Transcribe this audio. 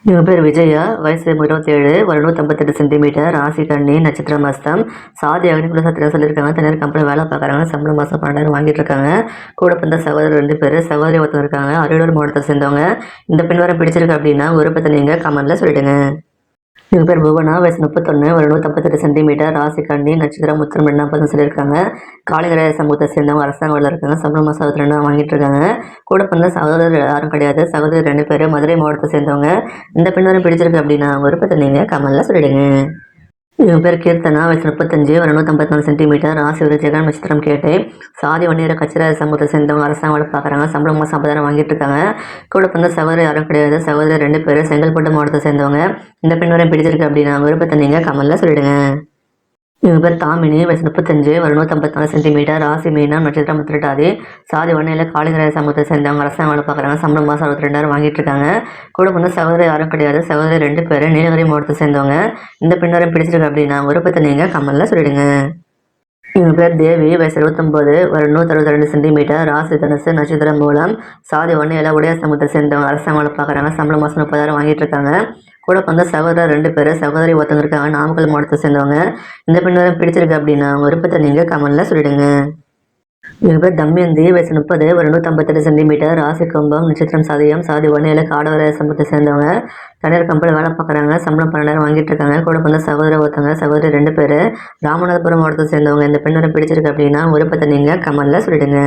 இவங்க பேர் விஜயா. வயசு 27, ஒரு 158 சென்டிமீட்டர், ராசி கன்னி, நட்சத்திரம் அஸ்தம், சாதி அக்னிகுல சத்திரம் சொல்லியிருக்காங்க. தனியார் கம்பெனி வேலை பார்க்குறாங்க. சம்பளம் மாதம் 12,000 வாங்கிட்டு இருக்காங்க. கூட பிறந்த சகோதரர் 2 பேர், சகோதரி ஒருத்தர் இருக்காங்க. அரியலூர் மாவட்டத்தை சேர்ந்தவங்க. இந்த பெண் வர பிடிச்சிருக்கு அப்படின்னா விருப்பத்தை நீங்கள் கமெண்ட்ல சொல்லிடுங்க. இவங்க பேர் புவனா. வயசு 31, ஒரு 158 சென்டிமீட்டர், ராசி கன்னி, நட்சத்திரம் உத்திரம் 2 சொல்லியிருக்காங்க. காளிங்கராய சமூகத்தை சேர்ந்தவங்க. அரசாங்க வேலையில் இருக்காங்க. சம்பளம் மாதம் 22 வாங்கிட்டு இருக்காங்க. கூட பிறந்த சகோதரர் யாரும் கிடையாது. சகோதரி 2 பேர், மதுரை மாவட்டத்தை சேர்ந்தவங்க. இந்த பெண் வரை பிடிச்சிருக்கு அப்படின்னா விருப்பத்தை நீங்கள் கமெண்ட்ல சொல்லிடுங்க. இவங்க பேர் கீர்த்தனா. வயசு 35, ஒரு 154 சென்டிமீட்டர், ராசி விருச்சிகம், நட்சத்திரம் கேட்டை, சாதி வன்னியர கச்சிராய சமூகத்தை சேர்ந்தவங்க. அரசாங்க வேலை பார்க்குறாங்க. சம்பளம் மாதம் 50,000 வாங்கிட்டு இருக்காங்க. கூட பிறந்த சகோதரி யாரும் கிடையாது. சகோதரி 2 பேர், செங்கல்பட்டு மாவட்டத்தை சேர்ந்தவங்க. இந்த பெண் வரை பிடிச்சிருக்கு அப்படின்னா விருப்பத்தை நீங்கள் கமெண்ட்ல சொல்லிடுங்க. இவங்க பேர் தாமினி. வயசு 35, ஒரு 154 சென்டிமீட்டர், ராசி மீனம், நட்சத்திரம் உத்திரட்டாதி, சாதி வன்னியில காளிங்கராய சமூகத்தை சேர்ந்தவங்க. அரசாங்க வேலை பார்க்குறாங்க. சம்பளம் மாதம் 62,000 வாங்கிட்டு இருக்காங்க. கூட வந்து சகோதரி யாரும் கிடையாது. சகோதரி 2 பேர், நீலகிரி மாவட்டத்தை சேர்ந்தவங்க. இந்த பெண் வரை பிடிச்சிருக்கு அப்படின்னா விருப்பத்தை நீங்கள் கமெண்ட்ல சொல்லிடுங்க. இவங்க பேர் தேவி. வயசு 29, ஒரு 162 சென்டிமீட்டர், ராசி தனுசு, நட்சத்திரம் மூலம், சாதி வன்னியில உடையார் சமூகத்தை சேர்ந்தவங்க. அரசாங்க வேலை பார்க்குறாங்க. சம்பளம் மாதம் 30,000 வாங்கிட்டு இருக்காங்க. கூட வந்து சகோதரர் 2 பேர், சகோதரி ஒருத்தவங்க இருக்காங்க. நாமக்கல் மாவட்டத்தை சேர்ந்தவங்க. இந்த பெண் வரை பிடிச்சிருக்கு அப்படின்னா விருப்பத்தை நீங்கள் கமெண்ட்ல சொல்லிடுங்க. இவங்க பேர் தம்யந்தி. வயசு 30, ஒரு 158 சென்டிமீட்டர், ராசி கும்பம், நட்சத்திரம் சதயம், சாதி வன்னியில காடவர சமூகத்தை சேர்ந்தவங்க. தனியார் கம்பெனி வேலை பார்க்குறாங்க. சம்பளம் 12,000 வாங்கிட்டு இருக்காங்க. கூட வந்து சகோதரி ஒருத்தவங்க, சகோதரி 2 பேர், ராமநாதபுரம் மாவட்டத்தை சேர்ந்தவங்க. இந்த பெண் வரை பிடிச்சிருக்கு அப்படின்னா விருப்பத்தை நீங்கள் கமெண்ட்ல சொல்லிடுங்க.